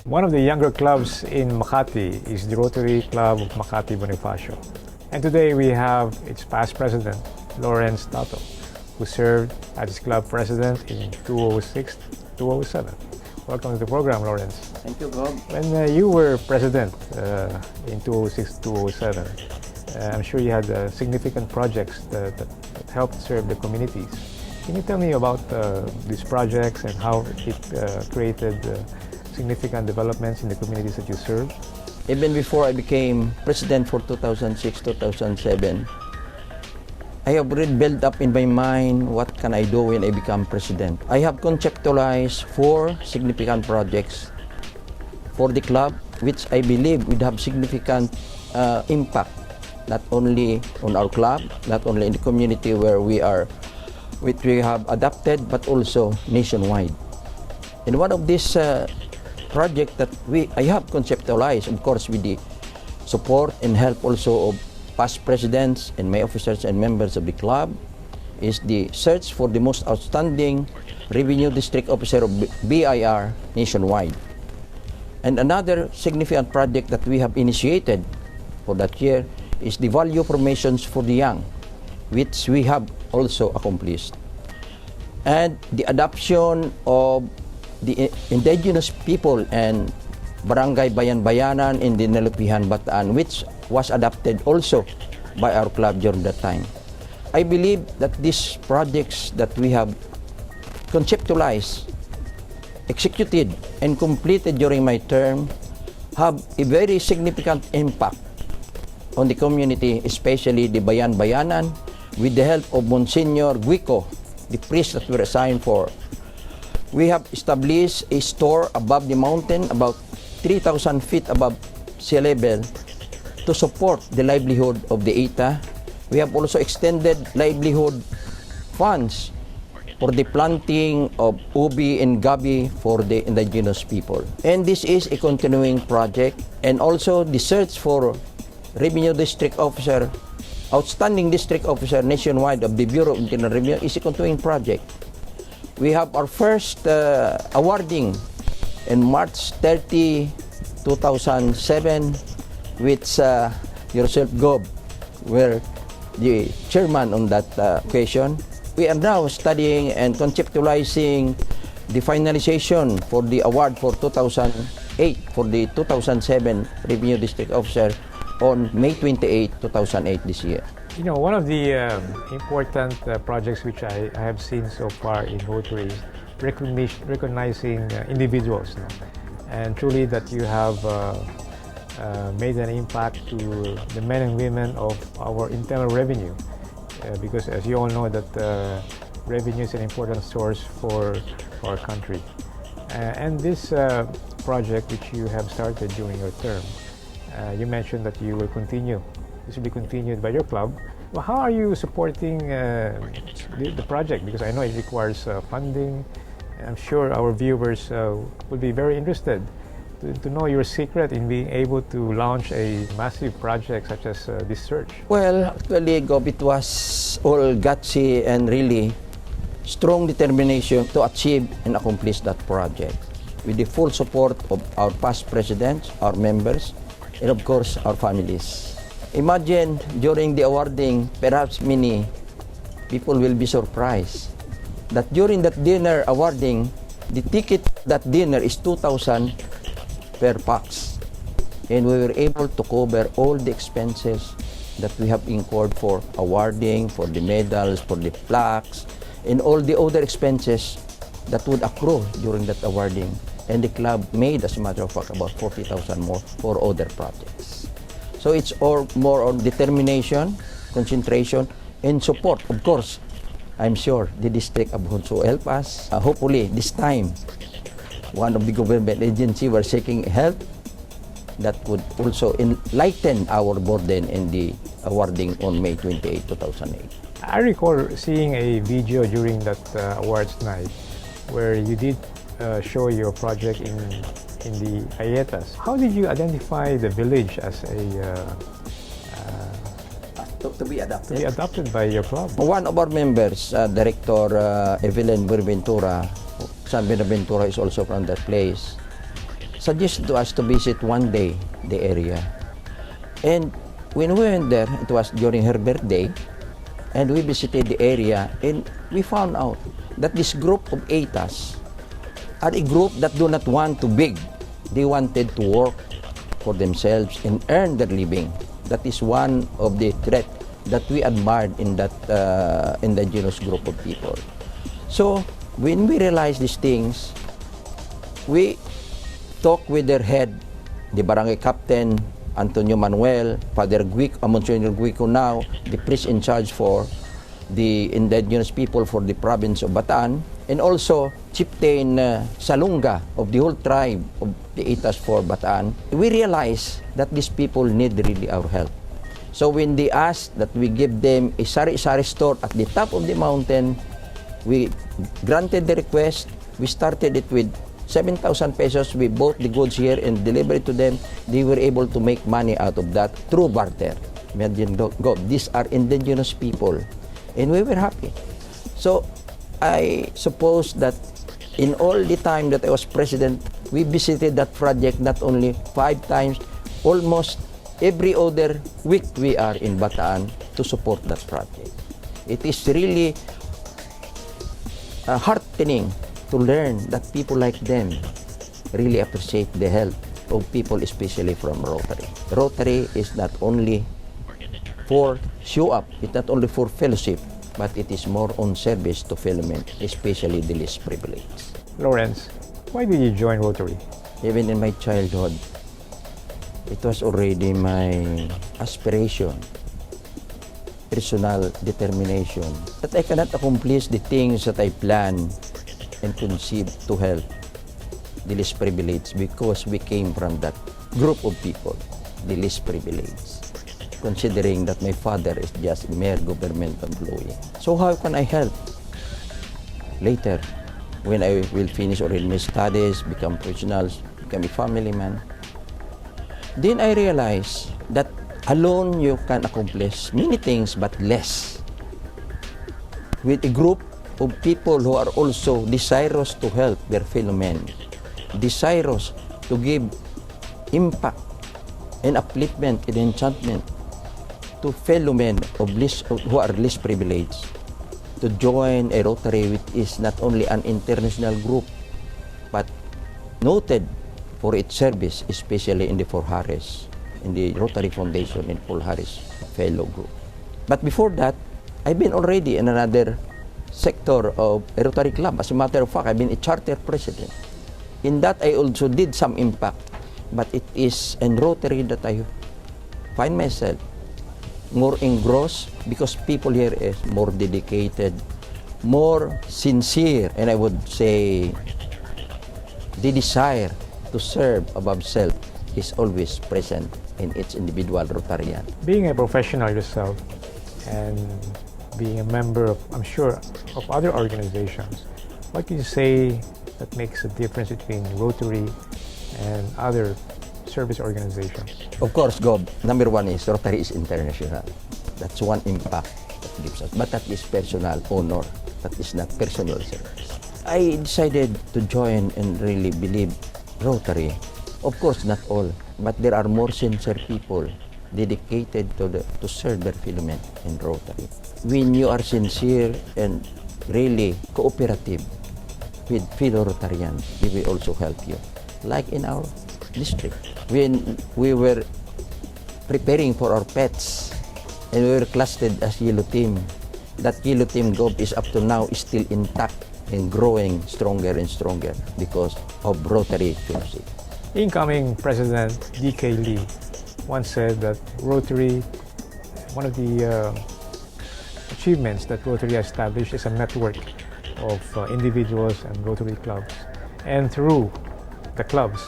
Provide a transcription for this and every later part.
One of the younger clubs in Makati is the Rotary Club of Makati Bonifacio. And today we have its past president, Lawrence Tato, who served as club president in 2006-2007. Welcome to the program, Lawrence. Thank you, Bob. When you were president in 2006-2007, I'm sure you had significant projects that helped serve the communities. Can you tell me about these projects and how it created significant developments in the communities that you serve? Even before I became president for 2006-2007, I have already built up in my mind what can I do when I become president. I have conceptualized 4 significant projects for the club, which I believe would have significant impact, not only on our club, not only in the community where we are, which we have adopted, but also nationwide. And one of these project that I have conceptualized, of course, with the support and help also of past presidents and my officers and members of the club, is the search for the most outstanding revenue district officer of BIR nationwide. And another significant project that we have initiated for that year is the value formations for the young, which we have also accomplished. And the adoption of the indigenous people and barangay bayan-bayanan in the Nalupihan, Bataan, which was adopted also by our club during that time. I believe that these projects that we have conceptualized, executed, and completed during my term have a very significant impact on the community, especially the bayan-bayanan, with the help of Monsignor Guico, the priest that we were assigned for. We have established a store above the mountain, about 3,000 feet above sea level, to support the livelihood of the ITA. We have also extended livelihood funds for the planting of ubi and gabi for the indigenous people. And this is a continuing project. And also the search for revenue district officer, outstanding district officer nationwide of the Bureau of Internal Revenue is a continuing project. We have our first awarding in March 30, 2007, which yourself, Gob, were the chairman on that occasion. We are now studying and conceptualizing the finalization for the award for 2008 for the 2007 Revenue District Officer on May 28, 2008 this year. You know, one of the important projects which I have seen so far in Rotary is recognizing individuals, no? And truly that you have made an impact to the men and women of our internal revenue, because as you all know that revenue is an important source for our country. And this project which you have started during your term, you mentioned that you will continue. This will be continued by your club. Well, how are you supporting the project? Because I know it requires funding. I'm sure our viewers will be very interested to know your secret in being able to launch a massive project such as this search. Well, actually, Gob, it was all gutsy and really strong determination to achieve and accomplish that project with the full support of our past presidents, our members, and of course, our families. Imagine during the awarding, perhaps many people will be surprised that during that dinner awarding, the ticket that dinner is 2,000 per pax. And we were able to cover all the expenses that we have incurred for awarding, for the medals, for the plaques, and all the other expenses that would accrue during that awarding. And the club made, as a matter of fact, about 40,000 more for other projects. So it's all more on determination, concentration, and support. Of course, I'm sure the district of also help us. Hopefully, this time, one of the government agencies were seeking help that would also enlighten our burden in the awarding on May 28, 2008. I recall seeing a video during that awards night where you did show your project in the Ayetas. How did you identify the village as to be adopted by your club? One of our members, Director Evelyn Buenaventura, San Buenaventura is also from that place, suggested to us to visit one day the area. And when we went there, it was during her birthday, and we visited the area, and we found out that this group of ATAs are a group that do not want to beg. They wanted to work for themselves and earn their living. That is one of the threats that we admired in that indigenous group of people. So when we realized these things, we talked with their head, the barangay captain, Antonio Manuel, Father Guico, Monsignor Guico now, the priest in charge for the indigenous people for the province of Bataan, and also Chieftain Salunga of the whole tribe of the Itas for Bataan. We realized that these people need really our help. So when they asked that we give them a sari-sari store at the top of the mountain, we granted the request. We started it with 7,000 pesos. We bought the goods here and delivered it to them. They were able to make money out of that through barter. Imagine, go. These are indigenous people. And we were happy. So I suppose that in all the time that I was president, we visited that project not only 5 times, almost every other week we are in Bataan to support that project. It is really heartening to learn that people like them really appreciate the help of people, especially from Rotary. Rotary is not only for show up, it's not only for fellowship, but it is more on service to fellow men, especially the least privileged. Lawrence, why did you join Rotary? Even in my childhood, it was already my aspiration, personal determination, that I cannot accomplish the things that I plan and conceive to help the least privileged, because we came from that group of people, the least privileged, considering that my father is just a mere government employee. So how can I help? Later, when I will finish already my studies, become professionals, become a family man, then I realized that alone you can accomplish many things but less. With a group of people who are also desirous to help their fellow men, desirous to give impact and upliftment and enchantment to fellow men of who are less privileged, to join a Rotary which is not only an international group but noted for its service, especially in the Paul Harris, in the Rotary Foundation and Paul Harris Fellow Group. But before that, I've been already in another sector of a Rotary Club. As a matter of fact, I've been a charter president. In that, I also did some impact. But it is in Rotary that I find myself more engrossed, because people here is more dedicated, more sincere, and I would say the desire to serve above self is always present in each individual Rotarian. Being a professional yourself and being a member of, I'm sure, of other organizations, what can you say that makes a difference between Rotary and other service organizations? Of course, Gob, number one is Rotary is international. That's one impact that gives us. But that is personal honor. That is not personal service. I decided to join and really believe Rotary. Of course, not all, but there are more sincere people dedicated to serve their fellow men in Rotary. When you are sincere and really cooperative with fellow Rotarians, they will also help you. Like in our district, when we were preparing for our pets and we were clustered as Yellow Team, that Yellow Team group is up to now is still intact and growing stronger and stronger because of Rotary fellowship. Incoming President D.K. Lee once said that Rotary, one of the achievements that Rotary established is a network of individuals and Rotary clubs. And through the clubs,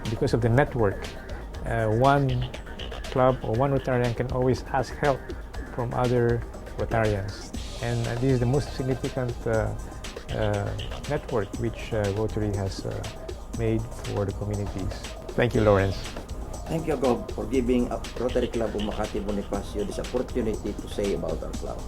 because of the network, one club or one Rotarian can always ask help from other Rotarians. And this is the most significant network which Rotary has made for the communities. Thank you, Lawrence. Thank you, Gob, for giving Rotary Club of Makati Bonifacio this opportunity to say about our club.